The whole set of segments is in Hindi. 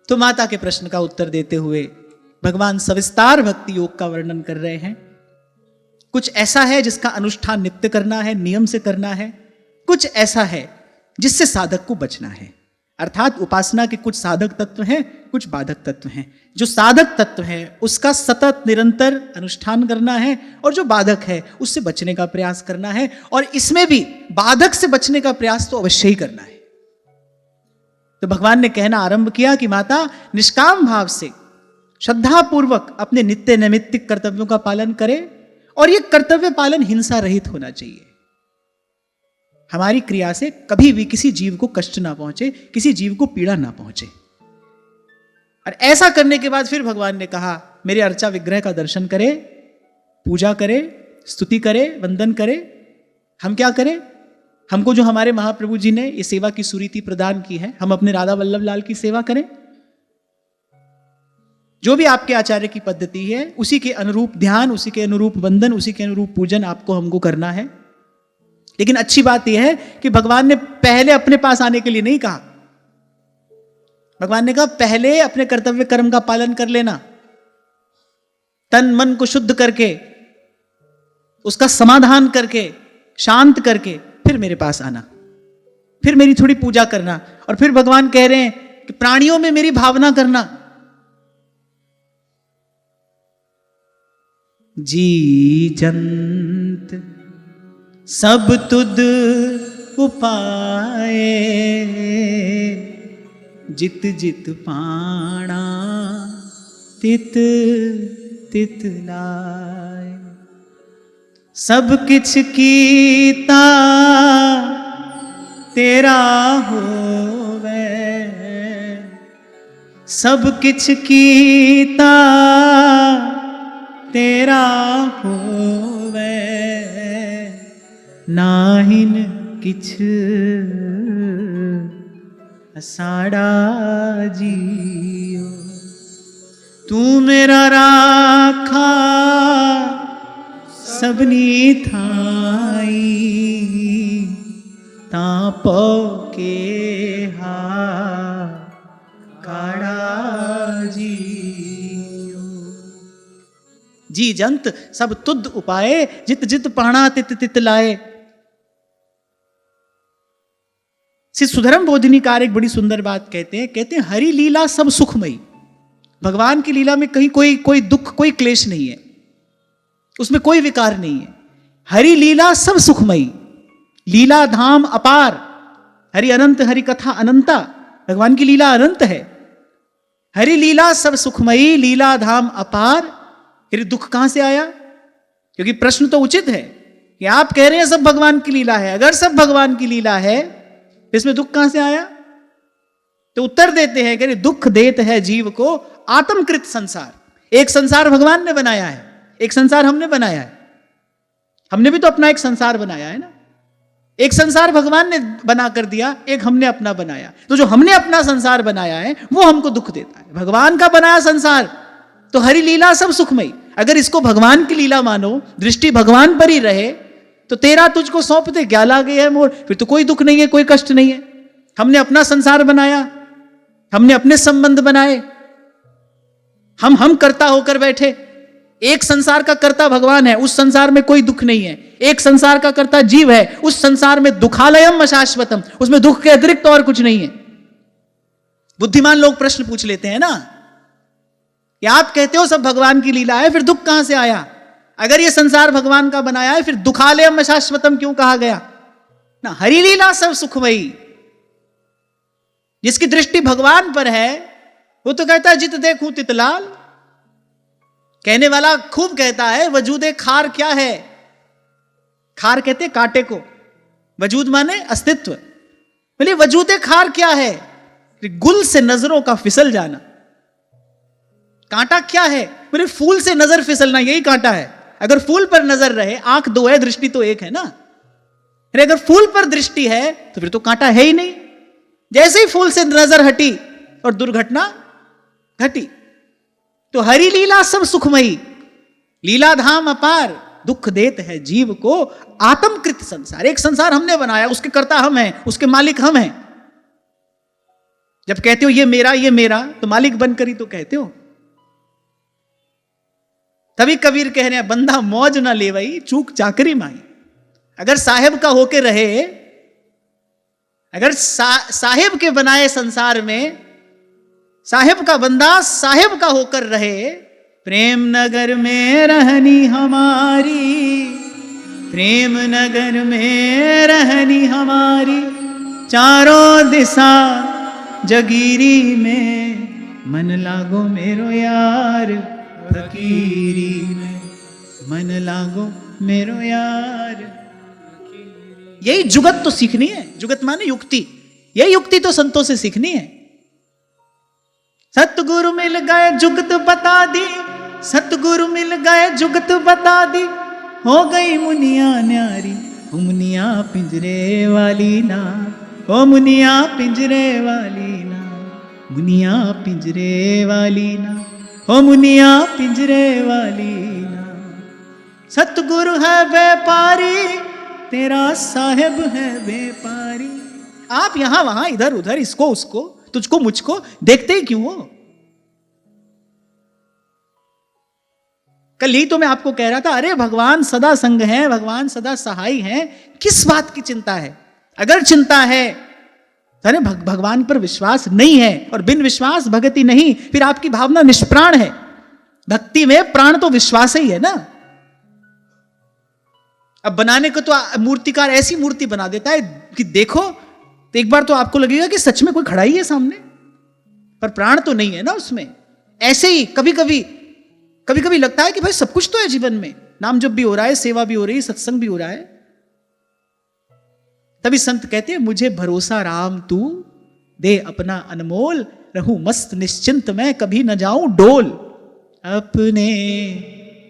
तो माता के प्रश्न का उत्तर देते हुए भगवान सविस्तार भक्ति योग का वर्णन कर रहे हैं। कुछ ऐसा है जिसका अनुष्ठान नित्य करना है, नियम से करना है, कुछ ऐसा है जिससे साधक को बचना है। अर्थात उपासना के कुछ साधक तत्व हैं, कुछ बाधक तत्व हैं। जो साधक तत्व है उसका सतत निरंतर अनुष्ठान करना है, और जो बाधक है उससे बचने का प्रयास करना है। और इसमें भी बाधक से बचने का प्रयास तो अवश्य ही करना है। तो भगवान ने कहना आरंभ किया कि माता निष्काम भाव से श्रद्धा पूर्वक अपने नित्य नैमित्तिक कर्तव्यों का पालन करे, और यह कर्तव्य पालन हिंसा रहित होना चाहिए। हमारी क्रिया से कभी भी किसी जीव को कष्ट ना पहुंचे, किसी जीव को पीड़ा ना पहुंचे। और ऐसा करने के बाद फिर भगवान ने कहा मेरे अर्चा विग्रह का दर्शन करे, पूजा करे, स्तुति करे, वंदन करे। हम क्या करें? हमको जो हमारे महाप्रभु जी ने ये सेवा की सुरीति प्रदान की है, हम अपने राधा वल्लभ लाल की सेवा करें। जो भी आपके आचार्य की पद्धति है उसी के अनुरूप ध्यान, उसी के अनुरूप वंदन, उसी के अनुरूप पूजन आपको हमको करना है। लेकिन अच्छी बात यह है कि भगवान ने पहले अपने पास आने के लिए नहीं कहा। भगवान ने कहा पहले अपने कर्तव्य कर्म का पालन कर लेना, तन मन को शुद्ध करके, उसका समाधान करके, शांत करके फिर मेरे पास आना, फिर मेरी थोड़ी पूजा करना। और फिर भगवान कह रहे हैं कि प्राणियों में मेरी भावना करना। जी जंत सब तुद उपाय, जित जित पाणा तित तित लाय। सब किछ कीता तेरा होवे, सब किछ कीता तेरा होवे, नाहिन किछ असाड़ा जियो। तू मेरा राखा सबनी थाई, तापो के हा काड़ा जियो। जी जंत सब तुद उपाय, जित जित पाणा तित तित लाए। श्री सुधर्म बोधिनीकार एक बड़ी सुंदर बात कहते हैं हरि लीला सब सुखमयी। भगवान की लीला में कहीं कोई दुख, कोई क्लेश नहीं है, उसमें कोई विकार नहीं है। हरि लीला सब सुखमयी, लीला धाम अपार। हरि अनंत, हरि कथा अनंता। भगवान की लीला अनंत है। हरि लीला सब सुखमयी, लीला धाम अपार। फिर दुख कहां से आया? क्योंकि प्रश्न तो उचित है कि आप कह रहे हैं सब भगवान की लीला है। अगर सब भगवान की लीला है इसमें दुख कहां से आया? तो उत्तर देते हैं कि दुख देत है जीव को आत्मकृत संसार। एक संसार भगवान ने बनाया है, एक संसार हमने बनाया है। हमने भी तो अपना एक संसार बनाया है ना। एक संसार भगवान ने बना कर दिया, एक हमने अपना बनाया। तो जो हमने अपना संसार बनाया है वो हमको दुख देता है। भगवान का बनाया संसार तो हरि लीला सब सुखमयी। अगर इसको भगवान की लीला मानो, दृष्टि भगवान पर ही रहे, तो तेरा तुझको सौंप दे क्या लागे है मोर, फिर तो कोई दुख नहीं है, कोई कष्ट नहीं है। हमने अपना संसार बनाया, हमने अपने संबंध बनाए, हम कर्ता होकर बैठे। एक संसार का कर्ता भगवान है, उस संसार में कोई दुख नहीं है। एक संसार का कर्ता जीव है, उस संसार में दुखालयम अशाश्वतम, उसमें दुख के अतिरिक्त और कुछ नहीं है। बुद्धिमान लोग प्रश्न पूछ लेते हैं ना कि आप कहते हो सब भगवान की लीला है, फिर दुख कहां से आया? अगर ये संसार भगवान का बनाया है फिर दुखालयम अशाश्वतम क्यों कहा गया ना? हरि लीला सब सुखमयी। जिसकी दृष्टि भगवान पर है वो तो कहता है जित देखूं तित लाल। कहने वाला खूब कहता है वजूदे खार क्या है। खार कहते कांटे को, वजूद माने अस्तित्व। बोले वजूदे खार क्या है? गुल से नजरों का फिसल जाना। कांटा क्या है? बोले फूल से नजर फिसलना, यही कांटा है। अगर फूल पर नजर रहे, आंख दो है, दृष्टि तो एक है ना। अगर फूल पर दृष्टि है तो फिर तो कांटा है ही नहीं। जैसे ही फूल से नजर हटी और दुर्घटना घटी। तो हरि लीला सब सुखमयी, लीला धाम अपार, दुख देत है जीव को आत्मकृत संसार। एक संसार हमने बनाया, उसके कर्ता हम हैं, उसके मालिक हम हैं। जब कहते हो ये मेरा, तो मालिक बनकर ही तो कहते हो। तभी कबीर कह रहे हैं, बंदा मौज ना ले वही, चूक चाकरी माई। अगर साहेब का होके रहे, अगर साहेब के बनाए संसार में साहेब का बंदा साहेब का होकर रहे, प्रेम नगर में रहनी हमारी, प्रेम नगर में रहनी हमारी, चारों दिशा जगीरी में, मन लागो मेरो यार फकीरी में, मन लागो मेरो यार। यही जुगत तो सीखनी है। जुगत माने युक्ति, यही युक्ति तो संतों से सीखनी है। सतगुरु मिल गए जुगत बता दी, सतगुरु मिल गए जुगत बता दी, हो गई मुनिया न्यारी, मुनिया पिंजरे वाली ना, ओ मुनिया पिंजरे वाली ना, मुनिया पिंजरे वाली ना, ओ मुनिया पिंजरे वाली ना। सतगुरु है व्यापारी, तेरा साहेब है व्यापारी। आप यहां वहां इधर उधर इसको उसको तुझको मुझको देखते ही क्यों हो? कल यही तो मैं आपको कह रहा था, अरे भगवान सदा संग है, भगवान सदा सहाय है, किस बात की चिंता है? अगर चिंता है, अरे भगवान पर विश्वास नहीं है, और बिन विश्वास भगति नहीं, फिर आपकी भावना निष्प्राण है। भक्ति में प्राण तो विश्वास ही है ना। अब बनाने को तो मूर्तिकार ऐसी मूर्ति बना देता है कि देखो तो एक बार तो आपको लगेगा कि सच में कोई खड़ा ही है सामने, पर प्राण तो नहीं है ना उसमें। ऐसे ही कभी कभी लगता है कि भाई सब कुछ तो है जीवन में, नाम जप भी हो रहा है, सेवा भी हो रही है, सत्संग भी हो रहा है। तभी संत कहते हैं, मुझे भरोसा राम तू दे अपना अनमोल, रहूं मस्त निश्चिंत मैं कभी न जाऊं डोल, अपने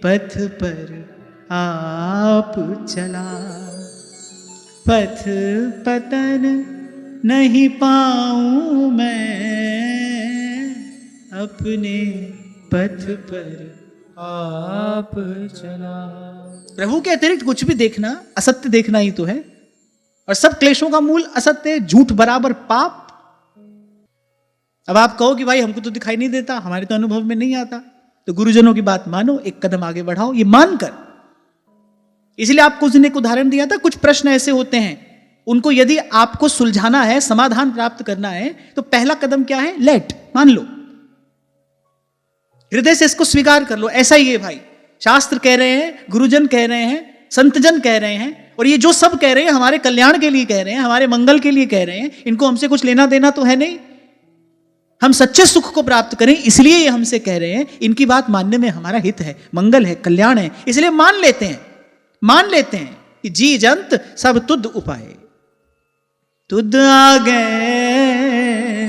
पथ पर आप चला, पथ पतन नहीं पाऊं मैं, अपने पथ पर आप चला। प्रभु के अतिरिक्त कुछ भी देखना असत्य देखना ही तो है, और सब क्लेशों का मूल असत्य, झूठ बराबर पाप। अब आप कहो कि भाई हमको तो दिखाई नहीं देता, हमारे तो अनुभव में नहीं आता, तो गुरुजनों की बात मानो, एक कदम आगे बढ़ाओ ये मानकर। इसलिए आपको उसने एक उदाहरण दिया था, कुछ प्रश्न ऐसे होते हैं, उनको यदि आपको सुलझाना है, समाधान प्राप्त करना है, तो पहला कदम क्या है? लेट, मान लो, हृदय से इसको स्वीकार कर लो, ऐसा ही है भाई। शास्त्र कह रहे हैं, गुरुजन कह रहे हैं, संतजन कह रहे हैं, और ये जो सब कह रहे हैं हमारे कल्याण के लिए कह रहे हैं, हमारे मंगल के लिए कह रहे हैं, इनको हमसे कुछ लेना देना तो है नहीं। हम सच्चे सुख को प्राप्त करें इसलिए ये हमसे कह रहे हैं, इनकी बात मानने में हमारा हित है, मंगल है, कल्याण है, इसलिए मान लेते हैं कि जी जंत सब तुद उपाय, तुद आ गए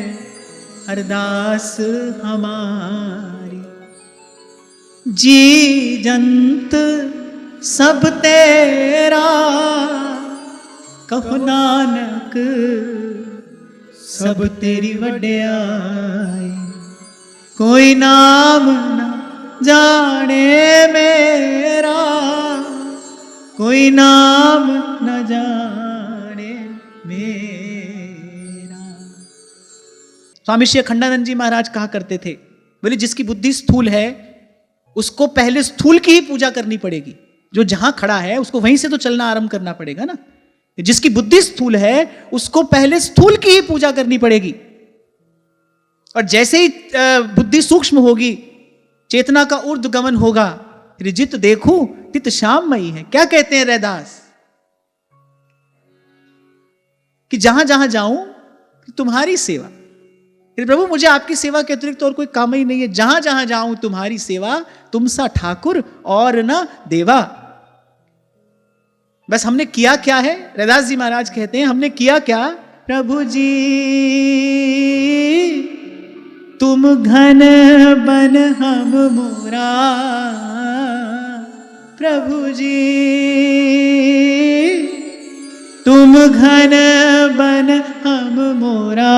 अरदास हमारी, जी जंत सब तेरा, कहो नानक सब तेरी वड्याई, कोई नाम ना जाने मेरा, कोई नाम न जाने मेरा। स्वामी श्री अखंडानंद जी महाराज कहा करते थे, बोले जिसकी बुद्धि स्थूल है उसको पहले स्थूल की ही पूजा करनी पड़ेगी, जो जहां खड़ा है उसको वहीं से तो चलना आरंभ करना पड़ेगा ना। जिसकी बुद्धि स्थूल है उसको पहले स्थूल की ही पूजा करनी पड़ेगी, और जैसे ही बुद्धि सूक्ष्म होगी, चेतना का ऊर्ध्वगमन होगा, जित देखूं तित श्याममयी है। क्या कहते हैं रैदास कि जहां जहां जाऊं तुम्हारी सेवा, प्रभु मुझे आपकी सेवा के अतिरिक्त और कोई काम ही नहीं है, जहां जहां जाऊं तुम्हारी सेवा, तुम सा ठाकुर और न देवा। बस हमने किया क्या है? रैदास जी महाराज कहते हैं, हमने किया क्या? प्रभु जी तुम घन बन हम मोरा, प्रभु जी तुम घन बन हम मोरा,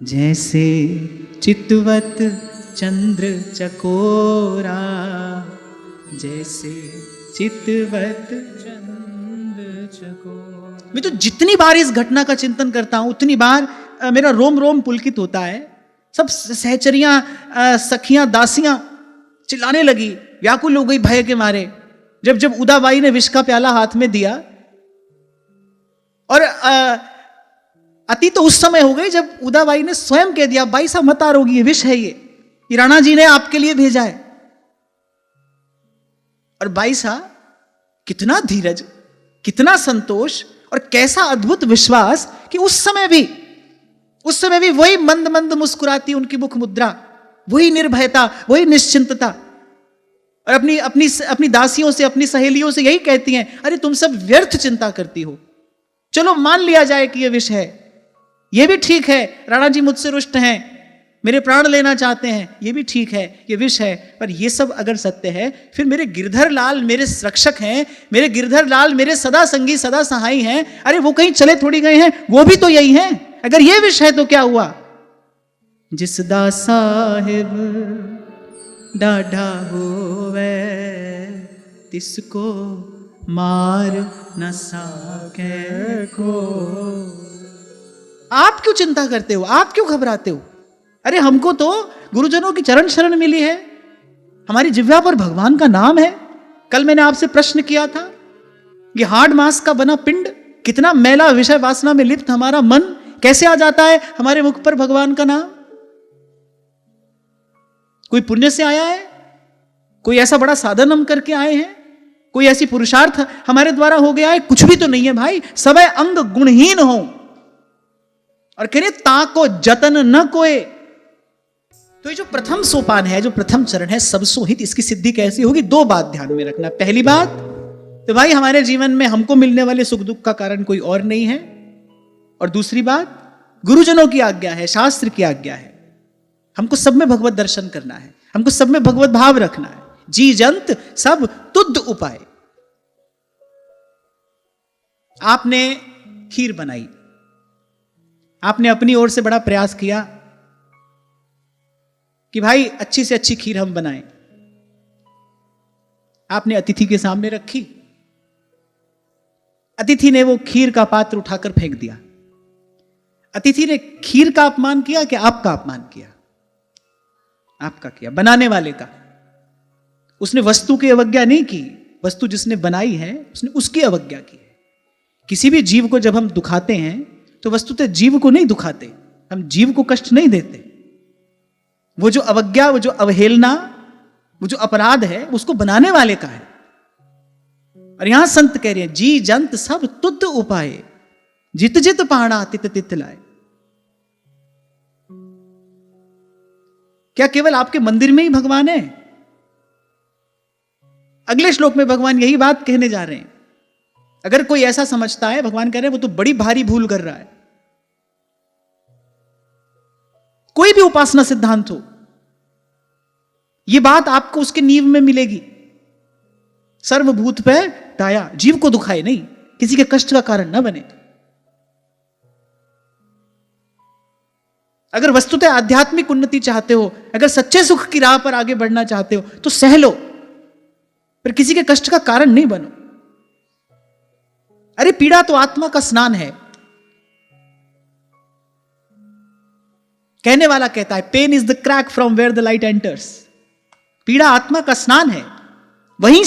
जैसे चितवत चंद्र चकोरा, जैसे चितवत चंद्र चकोरा। मैं तो जितनी बार इस घटना का चिंतन करता हूं उतनी बार मेरा रोम रोम पुलकित होता है। सब सहचरियां, सखियां, दासियां चिल्लाने लगी, व्याकुल हो गई भय के मारे। जब जब उदाबाई ने विष का प्याला हाथ में दिया, और अति तो उस समय हो गई जब उदाबाई ने स्वयं कह दिया, बाई साहब मत आरोगी, ये विष है, ये राणा जी ने आपके लिए भेजा है। और बाई साहब कितना धीरज, कितना संतोष और कैसा अद्भुत विश्वास कि उस समय भी वही मंद मंद मुस्कुराती उनकी मुख मुद्रा, वही निर्भयता, वही निश्चिंतता, और अपनी दासियों से, अपनी सहेलियों से यही कहती हैं, अरे तुम सब व्यर्थ चिंता करती हो, चलो मान लिया जाए कि यह विष है, यह भी ठीक है, राणा जी मुझसे रुष्ट हैं, मेरे प्राण लेना चाहते हैं, यह भी ठीक है, यह विष है, पर यह सब अगर सत्य है, फिर मेरे गिरधर लाल मेरे रक्षक हैं, मेरे गिरधर लाल मेरे सदा संगी सदा सहाई हैं, अरे वो कहीं चले थोड़ी गए हैं, वो भी तो यही हैं, अगर यह विष है तो क्या हुआ। जिस दा साहिब डाढ़ा होवे तिसको मार न सके को। आप क्यों चिंता करते हो, आप क्यों घबराते हो? अरे हमको तो गुरुजनों की चरण शरण मिली है, हमारी जिह्वा पर भगवान का नाम है। कल मैंने आपसे प्रश्न किया था, ये हार्ड मांस का बना पिंड, कितना मैला विषय वासना में लिप्त हमारा मन, कैसे आ जाता है हमारे मुख पर भगवान का नाम? कोई पुण्य से आया है, कोई ऐसा बड़ा साधन हम करके आए हैं, कोई ऐसी पुरुषार्थ हमारे द्वारा हो गया है? कुछ भी तो नहीं है भाई, सबे अंग गुणहीन हो। और कह रहे ताको जतन न कोई। तो ये जो प्रथम सोपान है, जो प्रथम चरण है, सब सोहित, इसकी सिद्धि कैसी होगी? दो बात ध्यान में रखना। पहली बात तो भाई हमारे जीवन में हमको मिलने वाले सुख दुख का कारण कोई और नहीं है, और दूसरी बात गुरुजनों की आज्ञा है, शास्त्र की आज्ञा है, हमको सब में भगवत दर्शन करना है, हमको सब में भगवत भाव रखना है। जी जंत सब तुद्ध उपाय। आपने खीर बनाई, आपने अपनी ओर से बड़ा प्रयास किया कि भाई अच्छी से अच्छी खीर हम बनाएं। आपने अतिथि के सामने रखी, अतिथि ने वो खीर का पात्र उठाकर फेंक दिया। अतिथि ने खीर का अपमान किया कि आपका अपमान किया? आपका किया, बनाने वाले का। उसने वस्तु की अवज्ञा नहीं की, वस्तु जिसने बनाई है उसने उसकी अवज्ञा की है। किसी भी जीव को जब हम दुखाते हैं तो वस्तुतः जीव को नहीं दुखाते, हम जीव को कष्ट नहीं देते। वो जो अवज्ञा, वो जो अवहेलना, वो जो अपराध है, उसको बनाने वाले का है। और यहां संत कह रहे हैं, जी जंत सब तुद्ध उपाय, जित जित पाणा तित तित लाए। क्या केवल आपके मंदिर में ही भगवान है? अगले श्लोक में भगवान यही बात कहने जा रहे हैं। अगर कोई ऐसा समझता है, भगवान कह रहे हैं, वो तो बड़ी भारी भूल कर रहा है। कोई भी उपासना सिद्धांत हो, यह बात आपको उसके नींव में मिलेगी। सर्वभूत पे दया, जीव को दुखाए नहीं, किसी के कष्ट का कारण न बने। अगर वस्तुतः आध्यात्मिक उन्नति चाहते हो, अगर सच्चे सुख की राह पर आगे बढ़ना चाहते हो, तो सह लो, पर किसी के कष्ट का कारण नहीं बनो। अरे पीड़ा तो आत्मा का स्नान है। कहने वाला कहता है, pain is the crack from where the light enters. पीड़ा आत्मा का स्नान है, वहीं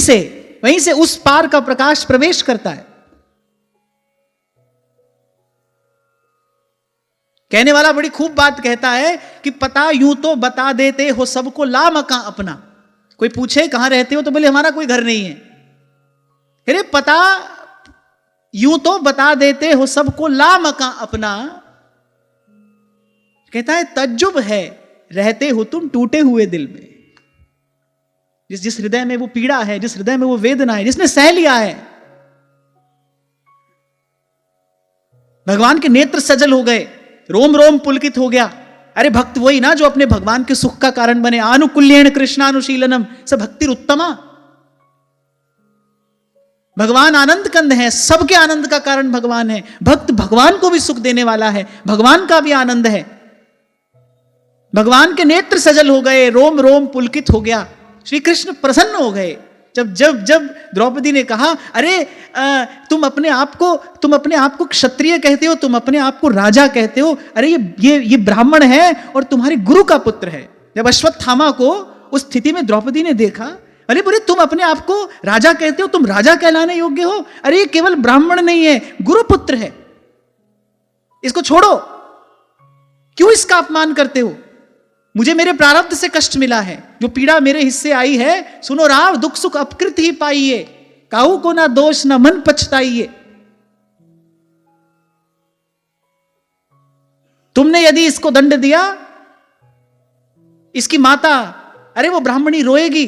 से उस पार का प्रकाश प्रवेश करता है। कहने वाला बड़ी खूब बात कहता है कि पता यूं तो बता देते हो सबको ला मकां अपना। कोई पूछे कहां रहते हो तो बोले हमारा कोई घर नहीं है। अरे पता यूं तो बता देते हो सबको ला मकां अपना। कहता है तज्जुब है रहते हो तुम टूटे हुए दिल में। जिस हृदय में वो पीड़ा है, जिस हृदय में वो वेदना है, जिसने सह लिया है, भगवान के नेत्र सजल हो गए, रोम रोम पुलकित हो गया। अरे भक्त वही ना जो अपने भगवान के सुख का कारण बने। आनुकूल्येन कृष्णानुशीलनम स भक्ति उत्तमा। भगवान आनंद कंद है, सबके आनंद का कारण भगवान है। भक्त भगवान को भी सुख देने वाला है, भगवान का भी आनंद है। भगवान के नेत्र सजल हो गए, रोम रोम पुलकित हो गया। श्री कृष्ण प्रसन्न हो गए। जब जब जब द्रौपदी ने कहा, अरे तुम अपने आप को क्षत्रिय कहते हो, तुम अपने आप को राजा कहते हो, अरे ये ब्राह्मण है और तुम्हारे गुरु का पुत्र है। जब अश्वत्थामा को उस स्थिति में द्रौपदी ने देखा, अरे बोले तुम अपने आप को राजा कहते हो, तुम राजा कहलाने योग्य हो, अरे ये केवल ब्राह्मण नहीं है, गुरु पुत्र है, इसको छोड़ो, क्यों इसका अपमान करते हो? मुझे मेरे प्रारब्ध से कष्ट मिला है, जो पीड़ा मेरे हिस्से आई है, सुनो राव, दुख सुख अपकृत ही पाइए, काहू को ना दोष ना मन पछताइए। तुमने यदि इसको दंड दिया, इसकी माता, अरे वो ब्राह्मणी रोएगी,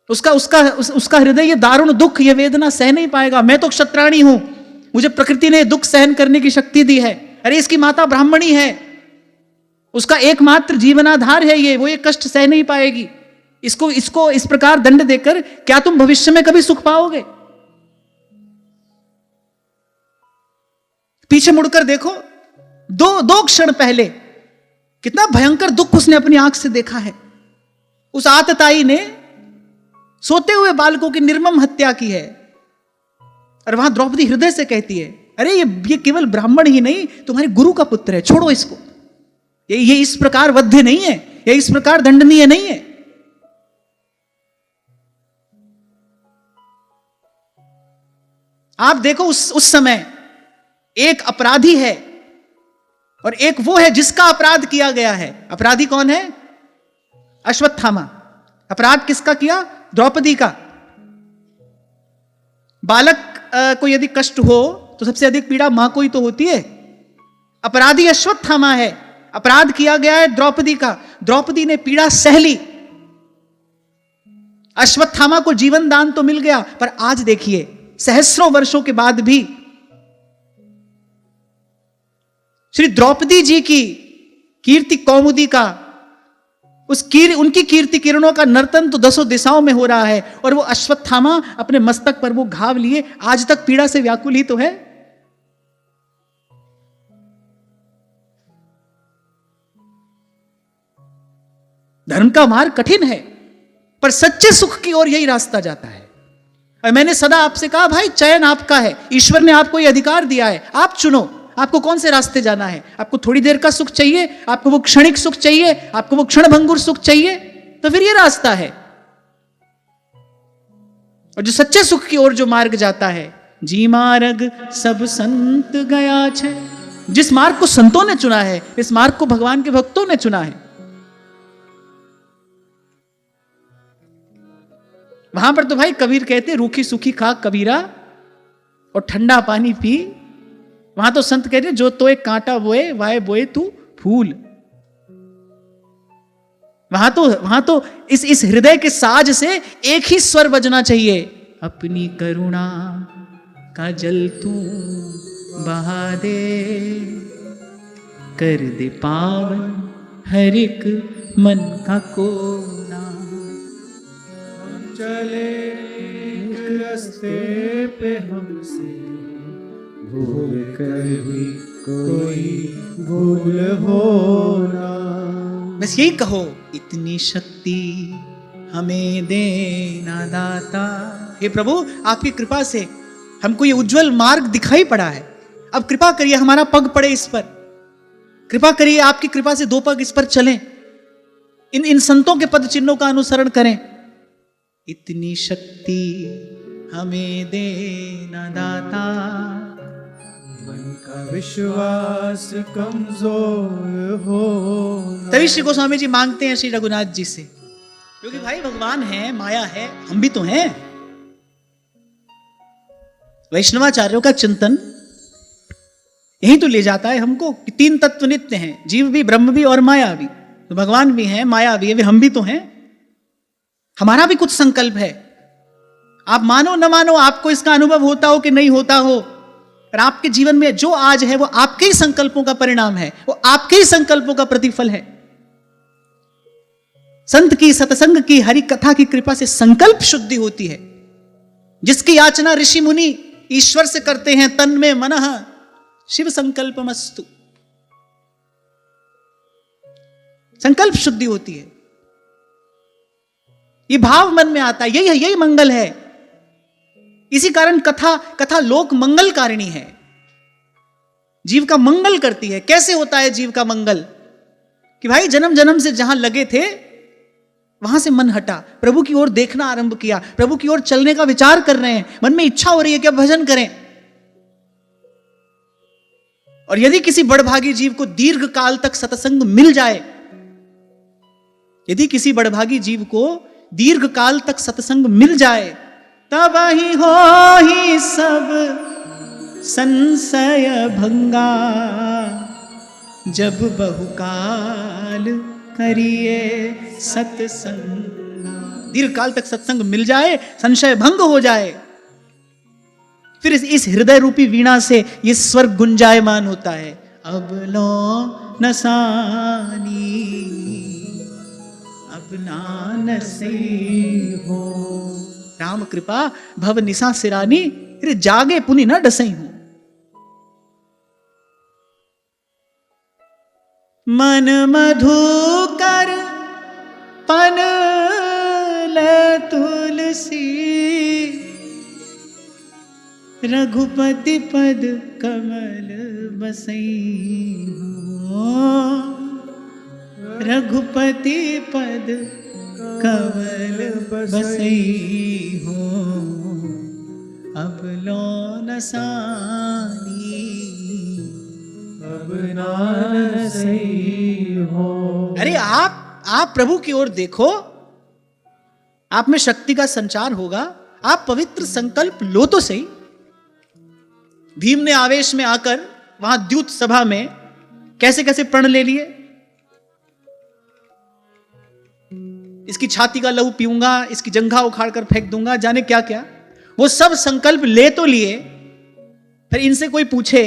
उसका हृदय ये दारुण दुख, ये वेदना सह नहीं पाएगा। मैं तो क्षत्राणी हूं, मुझे प्रकृति ने दुख सहन करने की शक्ति दी है, अरे इसकी माता ब्राह्मणी है, उसका एकमात्र जीवनाधार है ये कष्ट सह नहीं पाएगी, इसको इस प्रकार दंड देकर क्या तुम भविष्य में कभी सुख पाओगे? पीछे मुड़कर देखो, दो क्षण पहले कितना भयंकर दुख उसने अपनी आंख से देखा है। उस आतताई ने सोते हुए बालकों की निर्मम हत्या की है, और वहां द्रौपदी हृदय से कहती है, अरे ये केवल ब्राह्मण ही नहीं, तुम्हारे गुरु का पुत्र है, छोड़ो इसको, ये इस प्रकार वध्य नहीं है, ये इस प्रकार दंडनीय नहीं है। आप देखो उस समय एक अपराधी है और एक वो है जिसका अपराध किया गया है। अपराधी कौन है? अश्वत्थामा। अपराध किसका किया? द्रौपदी का। बालक को यदि कष्ट हो तो सबसे अधिक पीड़ा मां को ही तो होती है। अपराधी अश्वत्थामा है, अपराध किया गया है द्रौपदी का, द्रौपदी ने पीड़ा सह ली। अश्वत्थामा को जीवन दान तो मिल गया, पर आज देखिए सहस्रों वर्षों के बाद भी श्री द्रौपदी जी की कीर्ति कौमुदी का, उनकी कीर्ति किरणों का नर्तन तो दसों दिशाओं में हो रहा है, और वो अश्वत्थामा अपने मस्तक पर वो घाव लिए आज तक पीड़ा से व्याकुल ही तो है। धर्म का मार्ग कठिन है, पर सच्चे सुख की ओर यही रास्ता जाता है। और मैंने सदा आपसे कहा, भाई चयन आपका है, ईश्वर ने आपको यह अधिकार दिया है, आप चुनो आपको कौन से रास्ते जाना है। आपको थोड़ी देर का सुख चाहिए, आपको वो क्षणिक सुख चाहिए, आपको वो क्षणभंगुर सुख चाहिए, तो फिर ये रास्ता है। और जो सच्चे सुख की ओर जो मार्ग जाता है, जी मार्ग सब संत गया छे, जिस मार्ग को संतों ने चुना है, इस मार्ग को भगवान के भक्तों ने चुना है, वहां पर तो भाई कबीर कहते रूखी सूखी खा कबीरा और ठंडा पानी पी। वहां तो संत कहते जो तो एक कांटा बोए वाए बोए तू फूल। वहां तो इस हृदय के साज से एक ही स्वर बजना चाहिए, अपनी करुणा का जल तू बहा दे, कर दे पावन हर एक मन का कोना। चले एक रास्ते पे हमसे भूल कर भी कोई भूल हो ना। बस यही कहो, इतनी शक्ति हमें देना दाता। हे प्रभु, आपकी कृपा से हमको ये उज्जवल मार्ग दिखाई पड़ा है, अब कृपा करिए हमारा पग पड़े इस पर, कृपा करिए आपकी कृपा से दो पग इस पर चलें, इन संतों के पद चिन्हों का अनुसरण करें। इतनी शक्ति हमें देना दाता, मन का विश्वास कमजोर हो। तभी श्री गोस्वामी जी मांगते हैं श्री रघुनाथ जी से, क्योंकि भाई भगवान है, माया है, हम भी तो हैं। वैष्णवाचार्यों का चिंतन यही तो ले जाता है हमको कि तीन तत्व नित्य हैं, जीव भी, ब्रह्म भी और माया भी। तो भगवान भी हैं, माया भी है, हम भी तो हैं। हमारा भी कुछ संकल्प है, आप मानो न मानो, आपको इसका अनुभव होता हो कि नहीं होता हो, और आपके जीवन में जो आज है वो आपके ही संकल्पों का परिणाम है, वो आपके ही संकल्पों का प्रतिफल है। संत की, सत्संग की, हरि कथा की कृपा से संकल्प शुद्धि होती है, जिसकी याचना ऋषि मुनि ईश्वर से करते हैं, तन में मनः शिव संकल्पमस्तु। संकल्प शुद्धि होती है। ये भाव मन में आता है, यही है, यही मंगल है। इसी कारण कथा लोक मंगल कारिणी है, जीव का मंगल करती है। कैसे होता है जीव का मंगल? कि भाई जन्म जन्म से जहां लगे थे वहां से मन हटा, प्रभु की ओर देखना आरंभ किया, प्रभु की ओर चलने का विचार कर रहे हैं, मन में इच्छा हो रही है कि अब भजन करें। और यदि किसी बड़भागी जीव को दीर्घ काल तक सत्संग मिल जाए, यदि किसी बड़भागी जीव को दीर्घ काल तक सत्संग मिल जाए, तब ही हो ही सब संशय भंगा, जब बहुकाल करिए सत्संग। दीर्घ काल तक सत्संग मिल जाए, संशय भंग हो जाए, फिर इस हृदय रूपी वीणा से ये स्वर गुंजायमान होता है। अब लो नसानी अब नानसे हो, राम कृपा भव निशा सिरानी, फिर जागे पुनि न डसई हूं। मन मधुकर पनल तुलसी, रघुपति पद कमल बसई हो, रघुपति पद कमल बसई हो, अब लो नसानी अब नानसे हो। अरे आप प्रभु की ओर देखो, आप में शक्ति का संचार होगा, आप पवित्र संकल्प लो तो सही। भीम ने आवेश में आकर वहां द्यूत सभा में कैसे कैसे प्रण ले लिए, इसकी छाती का लहू पीऊंगा, इसकी जंघा उखाड़ कर फेंक दूंगा, जाने क्या क्या। वो सब संकल्प ले तो लिए, फिर इनसे कोई पूछे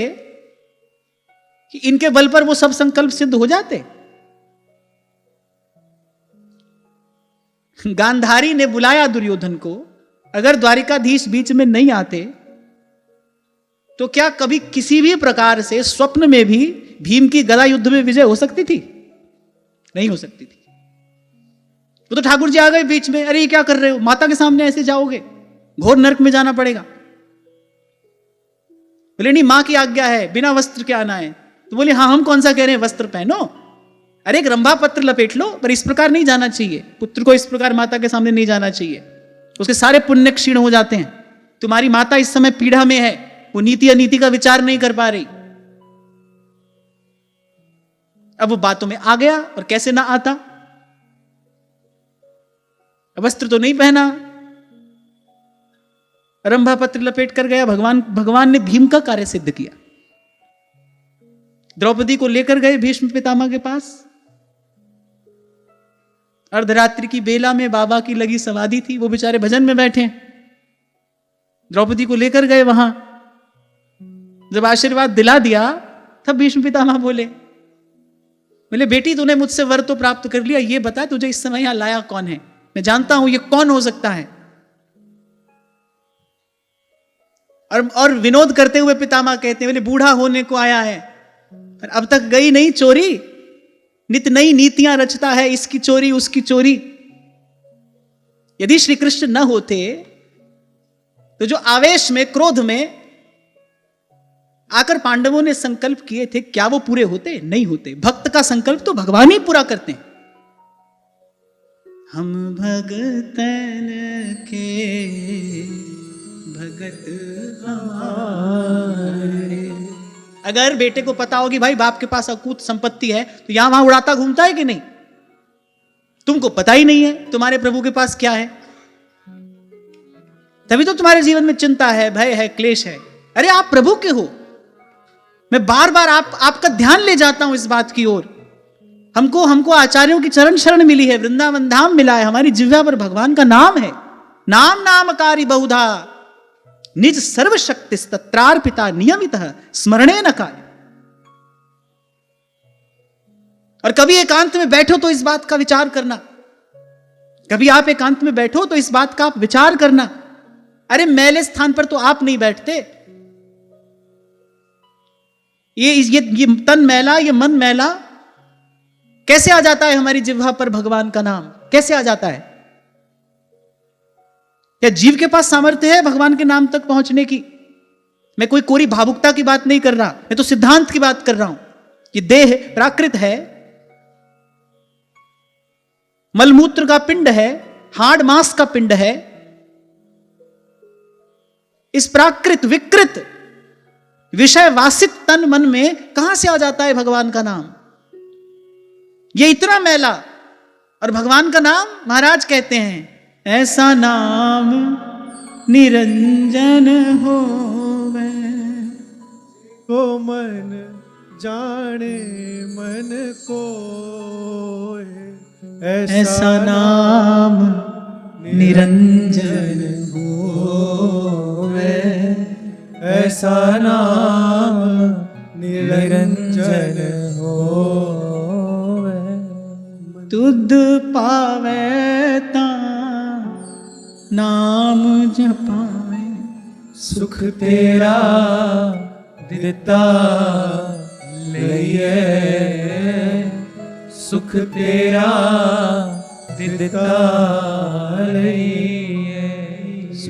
कि इनके बल पर वो सब संकल्प सिद्ध हो जाते? गांधारी ने बुलाया दुर्योधन को, अगर द्वारिकाधीश बीच में नहीं आते तो क्या कभी किसी भी प्रकार से स्वप्न में भी भीम की गदा युद्ध में विजय हो सकती थी? नहीं हो सकती थी। वो तो ठाकुर जी आ गए बीच में, अरे ये क्या कर रहे हो, माता के सामने ऐसे जाओगे, घोर नरक में जाना पड़ेगा। बोले नहीं, मां की आज्ञा है, बिना वस्त्र के आना है। तो बोले हाँ, हम कौन सा कह रहे हैं वस्त्र पहनो, अरे एक रंभा पत्र लपेट लो, पर इस प्रकार नहीं जाना चाहिए, पुत्र को इस प्रकार माता के सामने नहीं जाना चाहिए, उसके सारे पुण्य क्षीण हो जाते हैं। तुम्हारी माता इस समय पीड़ा में है, वो नीति अनीति का विचार नहीं कर पा रही। अब वो बातों में आ गया, और कैसे ना आता, वस्त्र तो नहीं पहना, रंभा पत्र लपेट कर गया। भगवान ने भीम का कार्य सिद्ध किया। द्रौपदी को लेकर गए भीष्म पितामह के पास, अर्धरात्रि की बेला में बाबा की लगी समाधि थी, वो बेचारे भजन में बैठे हैं। द्रौपदी को लेकर गए वहां, जब आशीर्वाद दिला दिया तब भीष्म पितामह बोले बेटी तूने मुझसे वर तो प्राप्त कर लिया, ये बता तुझे इस समय यहां लाया कौन है? मैं जानता हूं ये कौन हो सकता है। और विनोद करते हुए पितामह कहते हैं, बोले बूढ़ा होने को आया है, पर अब तक गई नहीं चोरी, नित नई नीतियां रचता है, इसकी चोरी उसकी चोरी। यदि श्री कृष्ण न होते तो जो आवेश में, क्रोध में आकर पांडवों ने संकल्प किए थे, क्या वो पूरे होते? नहीं होते। भक्त का संकल्प तो भगवान ही पूरा करते हैं। हम भगतन के भगत हमारे। अगर बेटे को पता हो कि भाई बाप के पास अकूत संपत्ति है, तो यहां वहां उड़ाता घूमता है कि नहीं? तुमको पता ही नहीं है तुम्हारे प्रभु के पास क्या है, तभी तो तुम्हारे जीवन में चिंता है, भय है, क्लेश है। अरे आप प्रभु के हो। मैं बार बार आपका ध्यान ले जाता हूं इस बात की ओर। हमको आचार्यों की चरण शरण मिली है, वृंदावन धाम मिला है, हमारी जिह्वा पर भगवान का नाम है। नाम नामकारी बहुधा निज सर्वशक्ति तत्रार्पिता नियमितः स्मरणे न कार्य। और कभी एकांत में बैठो तो इस बात का विचार करना, कभी आप एकांत में बैठो तो इस बात का आप विचार करना, अरे मैले स्थान पर तो आप नहीं बैठते। ये तन मैला, ये मन मैला कैसे आ जाता है हमारी जिह्वा पर भगवान का नाम? कैसे आ जाता है? क्या जीव के पास सामर्थ्य है भगवान के नाम तक पहुंचने की? मैं कोई कोरी भावुकता की बात नहीं कर रहा, मैं तो सिद्धांत की बात कर रहा हूं कि देह प्राकृत है, मलमूत्र का पिंड है, हाड़ मांस का पिंड है। इस प्राकृत विकृत विषय वासित तन मन में कहां से आ जाता है भगवान का नाम? ये इतना मैला, और भगवान का नाम महाराज कहते हैं ऐसा नाम निरंजन होवे। को मन जाने मन को, ऐसा नाम निरंजन होवे, ऐसा नाम निरंजन होवे। तुद पावे ता नाम जपावे, सुख तेरा दिता लइए, सुख तेरा दिता लइए।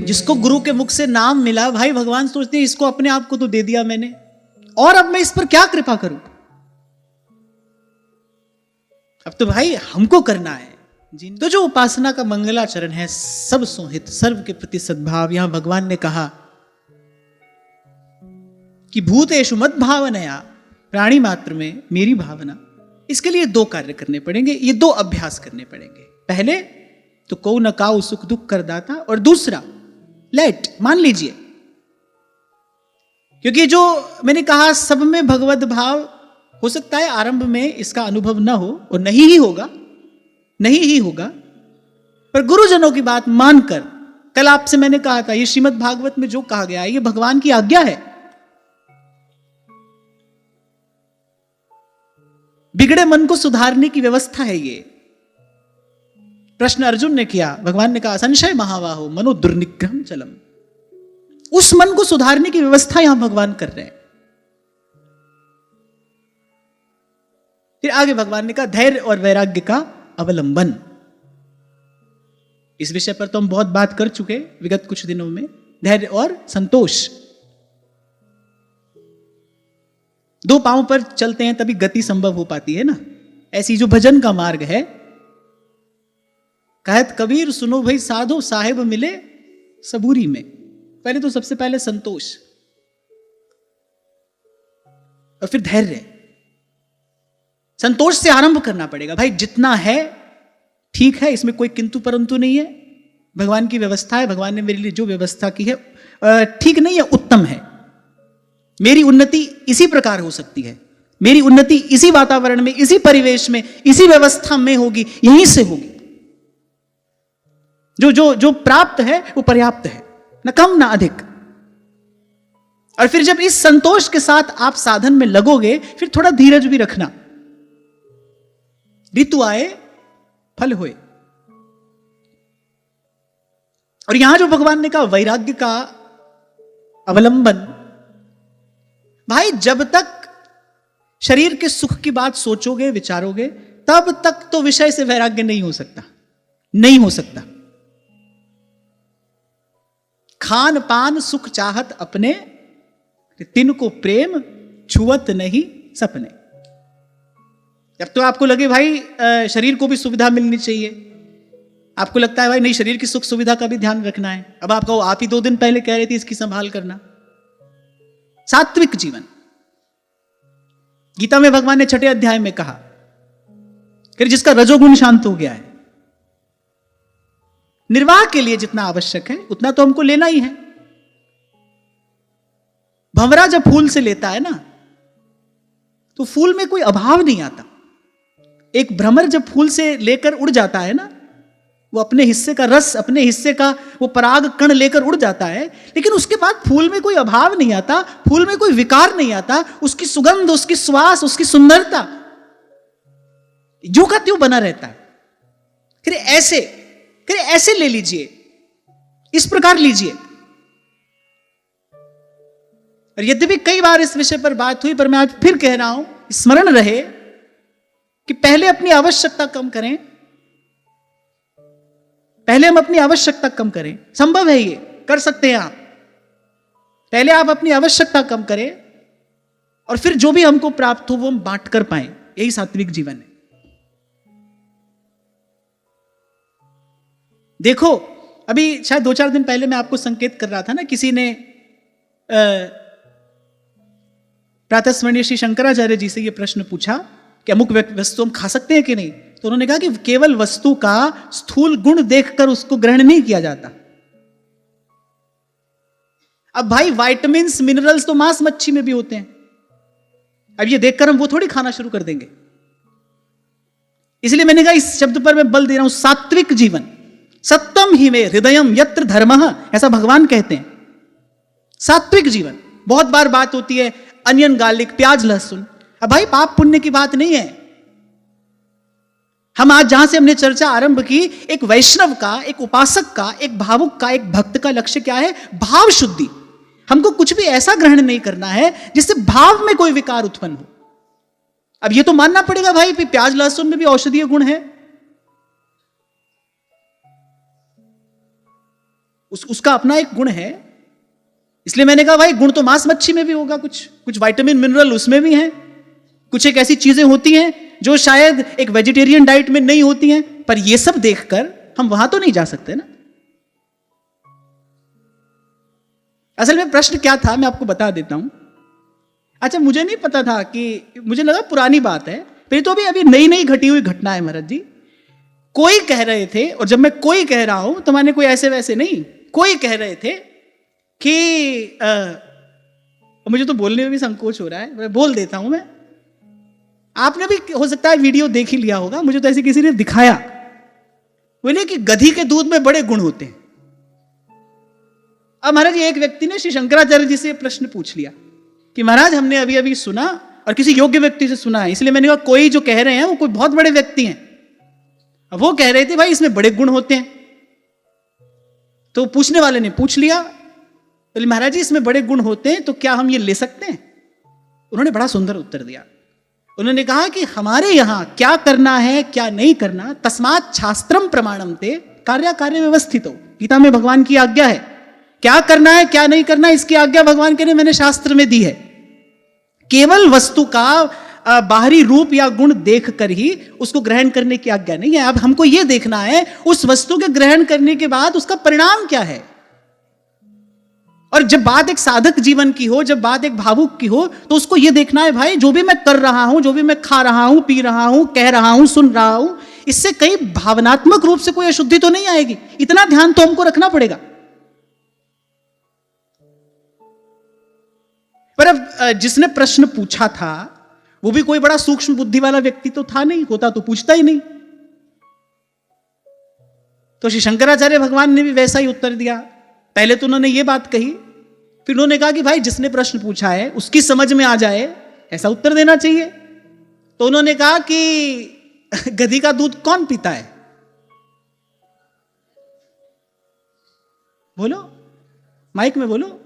जिसको गुरु के मुख से नाम मिला, भाई भगवान सोचते हैं इसको अपने आप को तो दे दिया मैंने, और अब मैं इस पर क्या कृपा करूं? अब तो भाई हमको करना है। तो जो उपासना का मंगलाचरण है, सब सोहित, सर्व के प्रति सद्भाव, यहां भगवान ने कहा कि भूतेषु मद भावनया, प्राणी मात्र में मेरी भावना। इसके लिए दो कार्य करने पड़ेंगे, ये दो अभ्यास करने पड़ेंगे। पहले तो कौ न काऊ सुख दुख कर दाता, और दूसरा लेट, मान लीजिए, क्योंकि जो मैंने कहा सब में भगवत भाव हो सकता है आरंभ में इसका अनुभव न हो, और नहीं ही होगा, पर गुरुजनों की बात मानकर, कल आपसे मैंने कहा था ये श्रीमद् भागवत में जो कहा गया है ये भगवान की आज्ञा है। बिगड़े मन को सुधारने की व्यवस्था है ये। प्रश्न अर्जुन ने किया, भगवान ने कहा संशय महाबाहो मनो दुर्निग्रहम चलम। उस मन को सुधारने की व्यवस्था यहां भगवान कर रहे हैं। फिर आगे भगवान ने कहा धैर्य और वैराग्य का अवलंबन। इस विषय पर तो हम बहुत बात कर चुके विगत कुछ दिनों में, धैर्य और संतोष। दो पांव पर चलते हैं तभी गति संभव हो पाती है ना। ऐसी जो भजन का मार्ग है, कहत कबीर सुनो भाई साधो साहेब मिले सबूरी में। पहले तो सबसे पहले संतोष, और फिर धैर्य। संतोष से आरंभ करना पड़ेगा भाई, जितना है ठीक है, इसमें कोई किंतु परंतु नहीं है। भगवान की व्यवस्था है, भगवान ने मेरे लिए जो व्यवस्था की है ठीक नहीं है, उत्तम है। मेरी उन्नति इसी प्रकार हो सकती है, मेरी उन्नति इसी वातावरण में, इसी परिवेश में, इसी व्यवस्था में होगी, यहीं से होगी। जो जो जो प्राप्त है वो पर्याप्त है, न कम न अधिक। और फिर जब इस संतोष के साथ आप साधन में लगोगे, फिर थोड़ा धीरज भी रखना। ऋतु आए फल होए। और यहां जो भगवान ने कहा वैराग्य का अवलंबन, भाई जब तक शरीर के सुख की बात सोचोगे विचारोगे, तब तक तो विषय से वैराग्य नहीं हो सकता, नहीं हो सकता। खान पान सुख चाहत अपने, तिनको प्रेम छुअत नहीं सपने। जब तो आपको लगे भाई शरीर को भी सुविधा मिलनी चाहिए, आपको लगता है भाई नहीं शरीर की सुख सुविधा का भी ध्यान रखना है। अब आप कहो आप ही 2 दिन पहले कह रहे थे इसकी संभाल करना। सात्विक जीवन, गीता में भगवान ने 6 अध्याय में कहा कि जिसका रजोगुण शांत हो गया है, निर्वाह के लिए जितना आवश्यक है उतना तो हमको लेना ही है। भंवरा जब फूल से लेता है ना, तो फूल में कोई अभाव नहीं आता। एक भ्रमर जब फूल से लेकर उड़ जाता है ना, वो अपने हिस्से का रस, अपने हिस्से का वो पराग कण लेकर उड़ जाता है, लेकिन उसके बाद फूल में कोई अभाव नहीं आता, फूल में कोई विकार नहीं आता। उसकी सुगंध, उसकी श्वास, उसकी सुंदरता जो का त्यों बना रहता है। फिर ऐसे ले लीजिए, इस प्रकार लीजिए। और यद्यपि कई बार इस विषय पर बात हुई, पर मैं आज फिर कह रहा हूं, स्मरण रहे कि पहले अपनी आवश्यकता कम करें, पहले हम अपनी आवश्यकता कम करें। संभव है, ये कर सकते हैं आप। पहले आप अपनी आवश्यकता कम करें और फिर जो भी हमको प्राप्त हो वो हम बांट कर पाए। यही सात्विक जीवन है। देखो, अभी शायद 2-4 दिन पहले मैं आपको संकेत कर रहा था ना, किसी ने प्रातस्मरणीय श्री शंकराचार्य जी से यह प्रश्न पूछा कि अमुक वस्तु हम खा सकते हैं कि नहीं। तो उन्होंने कहा कि केवल वस्तु का स्थूल गुण देखकर उसको ग्रहण नहीं किया जाता। अब भाई विटामिन्स मिनरल्स तो मांस मच्छी में भी होते हैं। अब ये देखकर हम वो थोड़ी खाना शुरू कर देंगे। इसलिए मैंने कहा इस शब्द पर मैं बल दे रहा हूं, सात्विक जीवन। सत्यम ही में हृदयम यत्र धर्मः, ऐसा भगवान कहते हैं। सात्विक जीवन। बहुत बार बात होती है अनियन गार्लिक, प्याज लहसुन। अब भाई पाप पुण्य की बात नहीं है। हम आज जहां से हमने चर्चा आरंभ की, एक वैष्णव का, एक उपासक का, एक भावुक का, एक भक्त का लक्ष्य क्या है? भाव शुद्धि। हमको कुछ भी ऐसा ग्रहण नहीं करना है जिससे भाव में कोई विकार उत्पन्न हो। अब ये तो मानना पड़ेगा भाई, प्याज लहसुन में भी औषधीय गुण है। उसका अपना एक गुण है। इसलिए मैंने कहा भाई गुण तो मांस मच्छी में भी होगा, कुछ विटामिन मिनरल उसमें भी हैं। कुछ एक ऐसी चीजें होती हैं जो शायद एक वेजिटेरियन डाइट में नहीं होती हैं। पर ये सब देखकर हम वहां तो नहीं जा सकते ना। असल में प्रश्न क्या था मैं आपको बता देता हूं। अच्छा, मुझे नहीं पता था कि, मुझे लगा पुरानी बात है, फिर तो अभी नई नई घटी हुई घटना है महाराज जी। कोई कह रहे थे, और जब मैं कोई कह रहा हूं तो मैंने कोई ऐसे वैसे नहीं, कोई कह रहे थे कि मुझे तो बोलने में भी संकोच हो रहा है, मैं बोल देता हूं। मैं, आपने भी हो सकता है वीडियो देख ही लिया होगा, मुझे तो ऐसे किसी ने दिखाया। बोले कि गधी के दूध में बड़े गुण होते हैं। अब महाराज एक व्यक्ति ने श्री शंकराचार्य जी से प्रश्न पूछ लिया कि महाराज हमने अभी अभी सुना और किसी योग्य व्यक्ति से सुना है, इसलिए मैंने कहा कोई जो कह रहे हैं वो कोई बहुत बड़े व्यक्ति हैं। अब वो कह रहे थे भाई इसमें बड़े गुण होते हैं। तो पूछने वाले ने पूछ लिया, बोले महाराज जी इसमें बड़े गुण होते हैं तो क्या हम ये ले सकते हैं? उन्होंने बड़ा सुंदर उत्तर दिया। उन्होंने कहा कि हमारे यहां क्या करना है क्या नहीं करना, तस्मात् शास्त्रम प्रमाणम ते कार्य कार्य व्यवस्थितो। गीता में भगवान की आज्ञा है, क्या करना है क्या नहीं करना इसकी आज्ञा भगवान के ने मैंने शास्त्र में दी है। केवल वस्तु का बाहरी रूप या गुण देखकर ही उसको ग्रहण करने की आज्ञा नहीं है। अब हमको यह देखना है उस वस्तु के ग्रहण करने के बाद उसका परिणाम क्या है। और जब बात एक साधक जीवन की हो, जब बात एक भावुक की हो, तो उसको यह देखना है भाई जो भी मैं कर रहा हूं, जो भी मैं खा रहा हूं, पी रहा हूं, कह रहा हूं, सुन रहा हूं, इससे कहीं भावनात्मक रूप से कोई अशुद्धि तो नहीं आएगी। इतना ध्यान तो हमको रखना पड़ेगा। पर अब जिसने प्रश्न पूछा था वो भी कोई बड़ा सूक्ष्म बुद्धि वाला व्यक्ति तो था नहीं, होता तो पूछता ही नहीं। तो श्री शंकराचार्य भगवान ने भी वैसा ही उत्तर दिया। पहले तो उन्होंने ये बात कही, फिर उन्होंने कहा कि भाई जिसने प्रश्न पूछा है उसकी समझ में आ जाए ऐसा उत्तर देना चाहिए। तो उन्होंने कहा कि गधी का दूध कौन पीता है? बोलो, माइक में बोलो,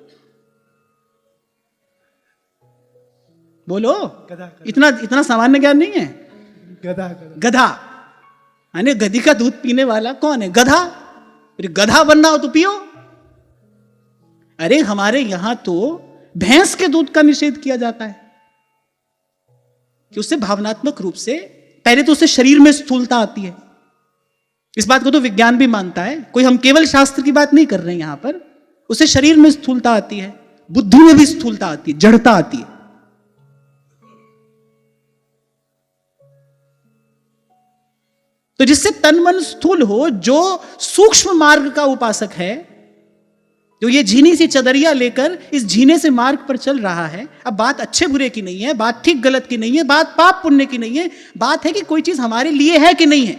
बोलो। गधा, इतना सामान्य ज्ञान नहीं है। गधा गधा यानी गधी का दूध पीने वाला कौन है? गधा। गधा बनना हो तो पियो। अरे हमारे यहां तो भैंस के दूध का निषेध किया जाता है कि उससे भावनात्मक रूप से, पहले तो उससे शरीर में स्थूलता आती है। इस बात को तो विज्ञान भी मानता है, कोई हम केवल शास्त्र की बात नहीं कर रहे हैं यहां पर। उससे शरीर में स्थूलता आती है, बुद्धि में भी स्थूलता आती है, जड़ता आती है। तो जिससे तन मन स्थूल हो, जो सूक्ष्म मार्ग का उपासक है, जो ये झीनी सी चदरिया लेकर इस झीने से मार्ग पर चल रहा है। अब बात अच्छे बुरे की नहीं है, बात ठीक गलत की नहीं है, बात पाप पुण्य की नहीं है, बात है कि कोई चीज हमारे लिए है कि नहीं है।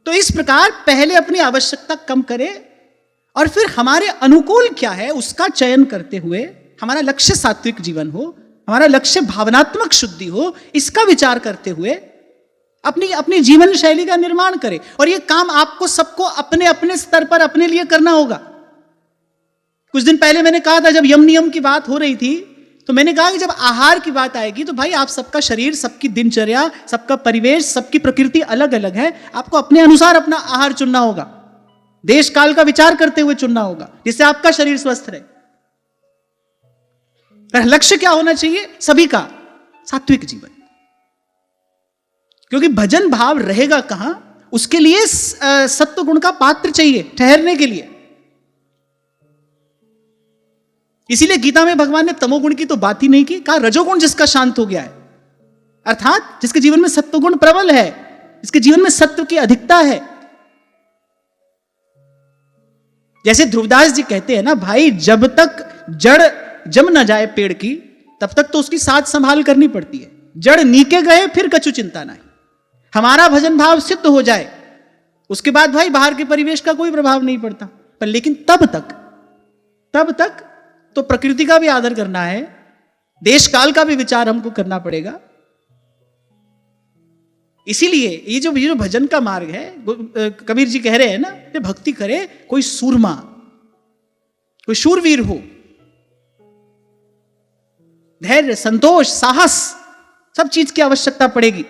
तो इस प्रकार पहले अपनी आवश्यकता कम करे और फिर हमारे अनुकूल क्या है उसका चयन करते हुए, हमारा लक्ष्य सात्विक जीवन हो, हमारा लक्ष्य भावनात्मक शुद्धि हो, इसका विचार करते हुए अपनी जीवन शैली का निर्माण करें। और यह काम आपको सबको अपने अपने स्तर पर अपने लिए करना होगा। कुछ दिन पहले मैंने कहा था, जब यम नियम की बात हो रही थी, तो मैंने कहा कि जब आहार की बात आएगी तो भाई आप सबका शरीर, सबकी दिनचर्या, सबका परिवेश, सबकी प्रकृति अलग अलग है। आपको अपने अनुसार अपना आहार चुनना होगा, देश काल का विचार करते हुए चुनना होगा, जिससे आपका शरीर स्वस्थ रहे। पर लक्ष्य क्या होना चाहिए सभी का? सात्विक जीवन। क्योंकि भजन भाव रहेगा कहां, उसके लिए सत्व गुण का पात्र चाहिए ठहरने के लिए। इसीलिए गीता में भगवान ने तमोगुण की तो बात ही नहीं की, कहा रजोगुण जिसका शांत हो गया है, अर्थात जिसके जीवन में सत्वगुण प्रबल है, जिसके जीवन में सत्व की अधिकता है। जैसे ध्रुवदास जी कहते हैं ना, भाई जब तक जड़ जम ना जाए पेड़ की, तब तक तो उसकी साथ संभाल करनी पड़ती है। जड़ नीके गए फिर कछु चिंता नहीं। हमारा भजन भाव सिद्ध हो जाए, उसके बाद भाई बाहर के परिवेश का कोई प्रभाव नहीं पड़ता। पर लेकिन तब तक तो प्रकृति का भी आदर करना है, देश काल का भी विचार हमको करना पड़ेगा। इसीलिए ये जो भजन का मार्ग है, कबीर जी कह रहे हैं ना कि भक्ति करे कोई सूरमा, कोई शूरवीर हो, धैर्य, संतोष, साहस, सब चीज की आवश्यकता पड़ेगी।